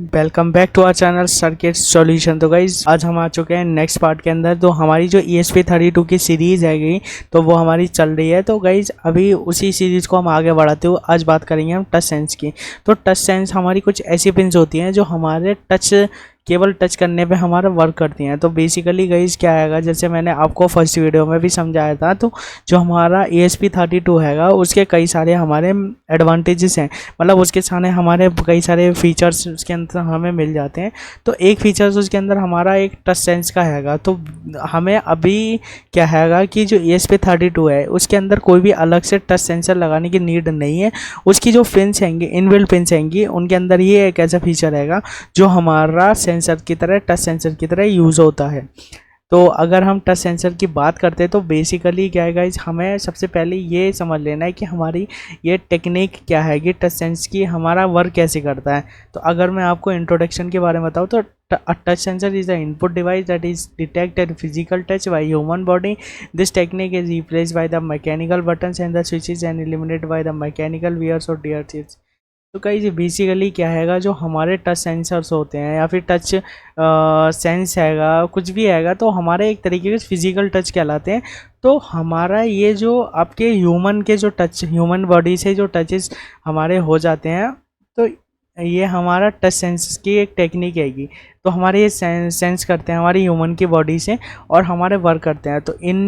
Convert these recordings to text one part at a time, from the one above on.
Welcome back to our channel circuit solution. तो guys आज हम आ चुके हैं नेक्स्ट पार्ट के अंदर। तो हमारी जो ESP32 की सीरीज़ है गई तो वो हमारी चल रही है। तो गाइज अभी उसी सीरीज़ को हम आगे बढ़ाते हुए आज बात करेंगे हम टच सेंस की। तो टच सेंस हमारी कुछ ऐसी पिन्स होती हैं जो हमारे केवल टच करने पे हमारा वर्क करती हैं। तो बेसिकली गाइज क्या आएगा, जैसे मैंने आपको फर्स्ट वीडियो में भी समझाया था, तो जो हमारा ESP32 हैगा उसके कई सारे हमारे एडवांटेजेस हैं। मतलब उसके सामने हमारे कई सारे फीचर्स उसके अंदर हमें मिल जाते हैं। तो एक फीचर्स उसके अंदर हमारा एक टच सेंस का हैगा। तो हमें अभी क्या हैगा कि जो ESP32 है उसके अंदर कोई भी अलग से टच सेंसर लगाने की नीड नहीं है। उसकी जो पिन्स हैंगी, इनबिल्ट पिन्स हैंगी, उनके अंदर ये एक ऐसा फीचर हैगा जो हमारा सेंसर की तरह, टच सेंसर की तरह यूज़ होता है। तो अगर हम टच सेंसर की बात करते हैं तो बेसिकली क्या है गाइज, हमें सबसे पहले ये समझ लेना है कि हमारी ये टेक्निक क्या है कि टच सेंस की हमारा वर्क कैसे करता है। तो अगर मैं आपको इंट्रोडक्शन के बारे में बताऊँ तो a touch sensor is an input device that is detected physical touch by human body. This technique is replaced by the mechanical buttons and the switches and eliminated by the mechanical wires or devices. तो कई जी basically क्या हैगा, जो हमारे touch sensors होते हैं या फिर टच सेंस हैगा, कुछ भी हैगा, तो हमारे एक तरीके के फिजिकल टच कहलाते हैं। तो हमारा ये जो आपके ह्यूमन के जो टच, ह्यूमन बॉडी से जो टचेस हमारे हो जाते हैं, तो ये हमारा टच सेंस की एक टेक्निक हैगी। तो हमारे ये सेंस करते हैं हमारी ह्यूमन की बॉडी से और हमारे वर्क करते हैं। तो इन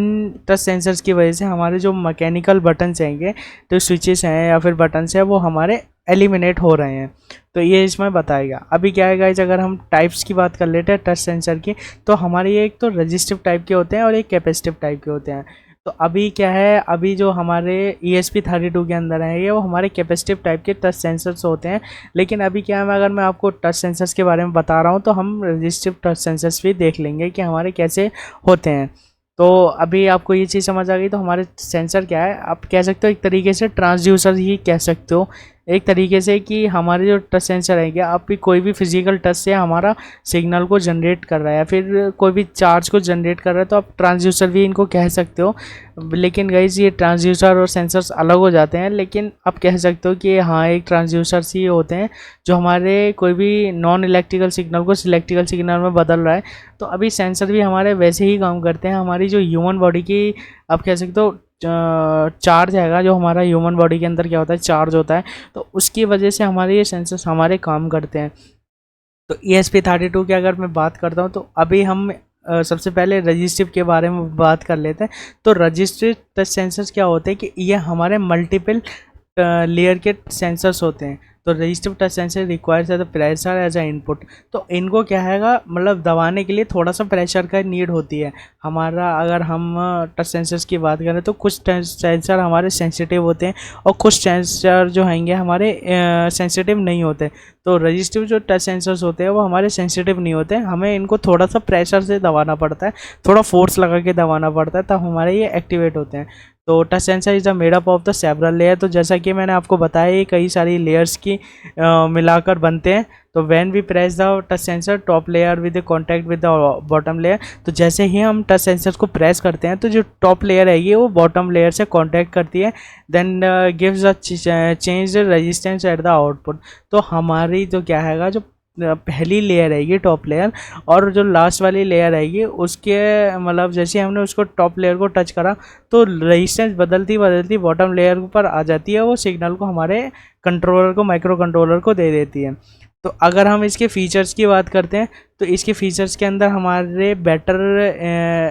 टच सेंसर्स की वजह से हमारे जो मैकेनिकल बटन्स हैंगे, तो स्विचेस हैं या फिर बटन्स हैं, वो हमारे एलिमिनेट हो रहे हैं। तो ये इसमें बताएगा। अभी क्या है गाइस, अगर हम टाइप्स की बात कर लेते हैं टच सेंसर की, तो हमारे एक तो रजिस्टिव टाइप के होते हैं और एक कैपेसिटिव टाइप के होते हैं। तो अभी क्या है, अभी जो हमारे ESP32 के अंदर है ये वो हमारे कैपेसिटिव टाइप के टच सेंसर्स होते हैं। लेकिन अभी क्या है, अगर मैं आपको टच सेंसर्स के बारे में बता रहा हूँ तो हम रजिस्टिव टच सेंसर्स भी देख लेंगे कि हमारे कैसे होते हैं। तो अभी आपको ये चीज़ समझ आ गई। तो हमारे सेंसर क्या है, आप कह सकते हो एक तरीके से ट्रांसड्यूसर ही कह सकते हो एक तरीके से, कि हमारे जो टच सेंसर है क्या, आप भी कोई भी फिजिकल टच से हमारा सिग्नल को जनरेट कर रहा है या फिर कोई भी चार्ज को जनरेट कर रहा है, तो आप ट्रांसड्यूसर भी इनको कह सकते हो। लेकिन गाइस ये ट्रांसड्यूसर और सेंसर्स अलग हो जाते हैं, लेकिन आप कह सकते हो कि हाँ एक ट्रांसड्यूसर्स ही होते हैं जो हमारे कोई भी नॉन इलेक्ट्रिकल सिग्नल को इलेक्ट्रिकल सिग्नल में बदल रहा है। तो अभी सेंसर भी हमारे वैसे ही काम करते हैं। हमारी जो ह्यूमन बॉडी की, आप कह सकते हो चार्ज हैगा, जो हमारा ह्यूमन बॉडी के अंदर क्या होता है, चार्ज होता है, तो उसकी वजह से हमारे ये सेंसर्स हमारे काम करते हैं। तो ESP32 की अगर मैं बात करता हूँ तो अभी हम सबसे पहले रजिस्टिव के बारे में बात कर लेते हैं। तो रजिस्टिव टच सेंसर्स क्या होते हैं कि ये हमारे मल्टीपल लेयर के सेंसर्स होते हैं। तो resistive touch sensor requires as a pressure as a input. तो इनको क्या हैगा, मतलब दबाने के लिए थोड़ा सा प्रेशर का नीड होती है हमारा। अगर हम टच सेंसर्स की बात करें तो कुछ टच सेंसर हमारे सेंसिटिव होते हैं और कुछ सेंसर जो हैंगे हमारे सेंसिटिव नहीं होते। तो रजिस्टिव जो टच सेंसर्स होते हैं वो हमारे सेंसिटिव नहीं होते, हमें इनको थोड़ा सा प्रेशर से दबाना पड़ता है, थोड़ा फोर्स लगा के दबाना पड़ता है, तब हमारे ये एक्टिवेट होते हैं। तो touch sensor is a made up of the several layer. तो जैसा कि मैंने आपको बताया ये कई सारी लेयर्स की मिलाकर बनते हैं। तो when we press the touch sensor top layer with contact with the bottom layer, तो जैसे ही हम टच सेंसर को प्रेस करते हैं तो जो टॉप लेयर है वो बॉटम लेयर से कॉन्टैक्ट करती है, then gives a change resistance at the output. तो हमारी जो क्या हैगा, जो पहली लेयर है टॉप लेयर, और जो लास्ट वाली लेयर है उसके, मतलब जैसे हमने उसको टॉप लेयर को टच करा तो रेजिस्टेंस बदलती बदलती बॉटम लेयर पर आ जाती है, वो सिग्नल को हमारे कंट्रोलर को, माइक्रो कंट्रोलर को दे देती है। तो अगर हम इसके फीचर्स की बात करते हैं तो इसके फीचर्स के अंदर हमारे बेटर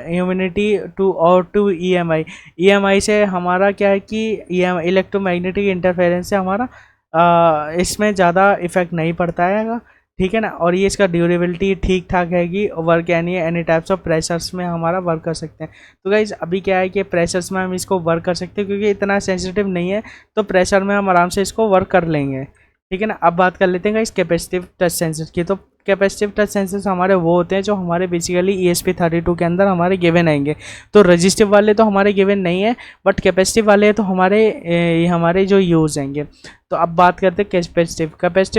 इम्यूनिटी टू और टू EMI से हमारा क्या है कि इलेक्ट्रोमैग्नेटिक इंटरफेरेंस से हमारा इसमें ज़्यादा इफेक्ट नहीं पड़ता है, ठीक है ना। और ये इसका ड्यूरेबिलिटी ठीक ठाक हैगी, work any types of pressures में हमारा वर्क कर सकते हैं। तो गाइज अभी क्या है कि प्रेशर्स में हम इसको वर्क कर सकते हैं क्योंकि इतना सेंसिटिव नहीं है, तो प्रेशर में हम आराम से इसको वर्क कर लेंगे, ठीक है ना। अब बात कर लेते हैं गाइज कैपेसिटिव टच सेंसर की। तो कैपेसिटिव टच सेंसर्स हमारे वो होते हैं जो हमारे बेसिकली ESP32 के अंदर हमारे गिवन आएंगे। तो रजिस्टिव वाले तो हमारे गिवन नहीं है, बट कैपेसिटिव वाले तो हमारे जो यूज़ आएंगे। तो अब बात करते हैं capacitive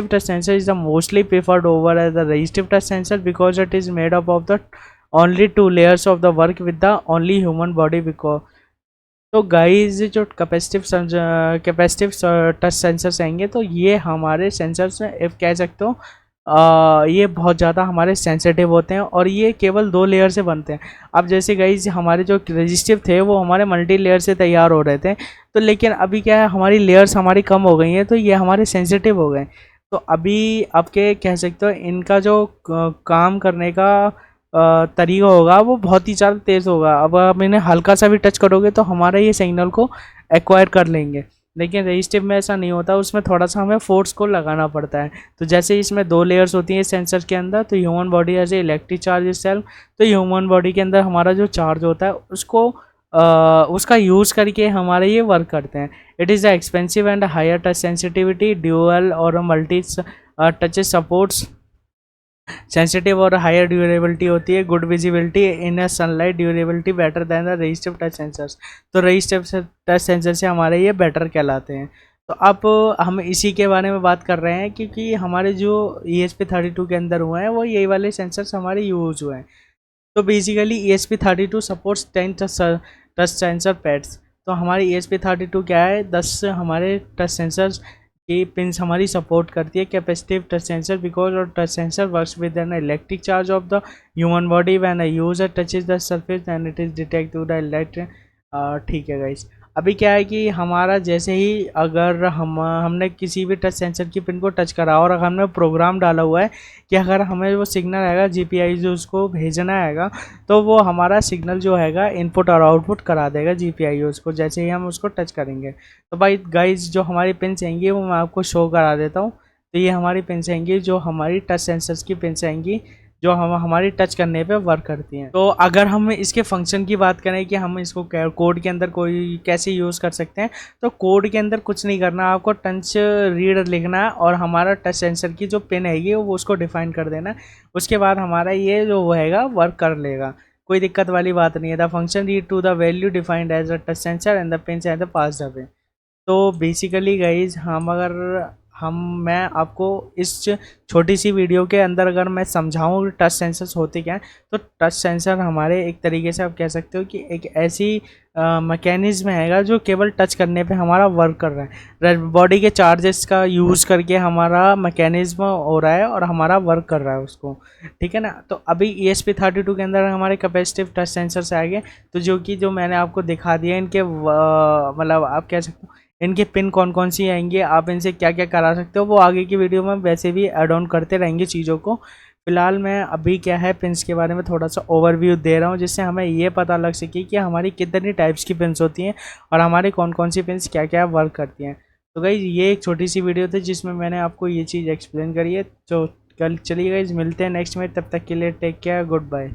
touch sensor is the mostly preferred over as the resistive touch sensor because it is made up of the only 2 layers of the work with the only human body. Because तो guys जो capacitive touch sensors आएंगे तो ये हमारे sensors में कह सकते हो ये बहुत ज़्यादा हमारे सेंसिटिव होते हैं और ये केवल 2 लेयर से बनते हैं। अब जैसे गाइस हमारे जो रजिस्टिव थे वो हमारे मल्टी लेयर से तैयार हो रहे थे, तो लेकिन अभी क्या है हमारी लेयर्स हमारी कम हो गई हैं, तो ये हमारे सेंसिटिव हो गए। तो अभी आपके कह सकते हो इनका जो काम करने का तरीका होगा वो बहुत ही ज़्यादा तेज़ होगा। अब आप इन्हें हल्का सा भी टच करोगे तो हमारा ये सिग्नल को एक्वायर कर लेंगे, लेकिन रजिस्टिव में ऐसा नहीं होता, उसमें थोड़ा सा हमें फोर्स को लगाना पड़ता है। तो जैसे इसमें 2 लेयर्स होती हैं सेंसर के अंदर, तो human body as a electric charge self, तो ह्यूमन बॉडी के अंदर हमारा जो चार्ज होता है उसको उसका यूज़ करके हमारे ये वर्क करते हैं। It is a expensive and higher touch sensitivity dual और मल्टी टचेस सपोर्ट्स सेंसिटिव और हायर ड्यूरेबिलिटी होती है, good visibility in a sunlight, durability better than the resistive touch sensors. तो रजिस्टिव टच सेंसर से हमारे ये बेटर कहलाते हैं। तो अब हम इसी के बारे में बात कर रहे हैं क्योंकि हमारे जो ESP32 के अंदर हुए हैं वो यही वाले सेंसर्स हमारे यूज़ हुए हैं। तो basically ESP32 supports 10 touch sensor pads. तो हमारी ESP32 क्या है, 10 हमारे टच सेंसर्स की पिंस हमारी सपोर्ट करती है। कैपेसिटिव टच सेंसर बिकॉज और touch sensor works with an electric charge of the human body when a user touches the surface and it is detect to the electric. ठीक है guys, अभी क्या है कि हमारा जैसे ही अगर हमने किसी भी टच सेंसर की पिन को टच करा और अगर हमने प्रोग्राम डाला हुआ है कि अगर हमें वो सिग्नल आएगा GPIO जो उसको भेजना आएगा, तो वो हमारा सिग्नल जो हैगा इनपुट और आउटपुट करा देगा GPIO को जैसे ही हम उसको टच करेंगे। तो भाई गाइज जो हमारी पिन्स आएंगी वो मैं आपको शो करा देता हूँ। तो ये हमारी पिन्स आएंगी जो हमारी टच सेंसर्स की पिन्स आएंगी जो हम हमारी टच करने पे वर्क करती हैं। तो अगर हम इसके फंक्शन की बात करें कि हम इसको कोड के अंदर कोई कैसे यूज़ कर सकते हैं, तो कोड के अंदर कुछ नहीं करना, आपको टच रीड लिखना है और हमारा टच सेंसर की जो पिन हैगी वो उसको डिफाइन कर देना। उसके बाद हमारा ये जो हैगा वर्क कर लेगा, कोई दिक्कत वाली बात नहीं है। The function read to the value defined as a touch sensor and the pin and the pass the pin. तो बेसिकली गाइज मैं आपको इस छोटी सी वीडियो के अंदर अगर मैं समझाऊँ टच सेंसर्स होते क्या हैं, तो टच सेंसर हमारे एक तरीके से आप कह सकते हो कि एक ऐसी मैकेनिज्म हैगा जो केवल टच करने पे हमारा वर्क कर रहा है। बॉडी के चार्जेस का यूज़ करके हमारा मैकेनिज्म हो रहा है और हमारा वर्क कर रहा है उसको, ठीक है ना। तो अभी ESP32 के अंदर हमारे कैपेसिटिव टच सेंसर्स आ गए, तो जो मैंने आपको दिखा दिया इनके मतलब आप कह सकते हो इनके पिन कौन कौन सी आएंगे, आप इनसे क्या क्या करा सकते हो, वो आगे की वीडियो में वैसे भी ऐड ऑन करते रहेंगे चीज़ों को। फिलहाल मैं अभी क्या है पिन्स के बारे में थोड़ा सा ओवरव्यू दे रहा हूँ जिससे हमें ये पता लग सके कि हमारी कितनी टाइप्स की पिन्स होती हैं और हमारी कौन कौन सी पिन्स क्या क्या वर्क करती हैं। तो गाइज ये एक छोटी सी वीडियो थी जिसमें मैंने आपको ये चीज़ एक्सप्लेन करी है। तो कल चलिए गाइज मिलते हैं नेक्स्ट में, तब तक के लिए टेक केयर, गुड बाय।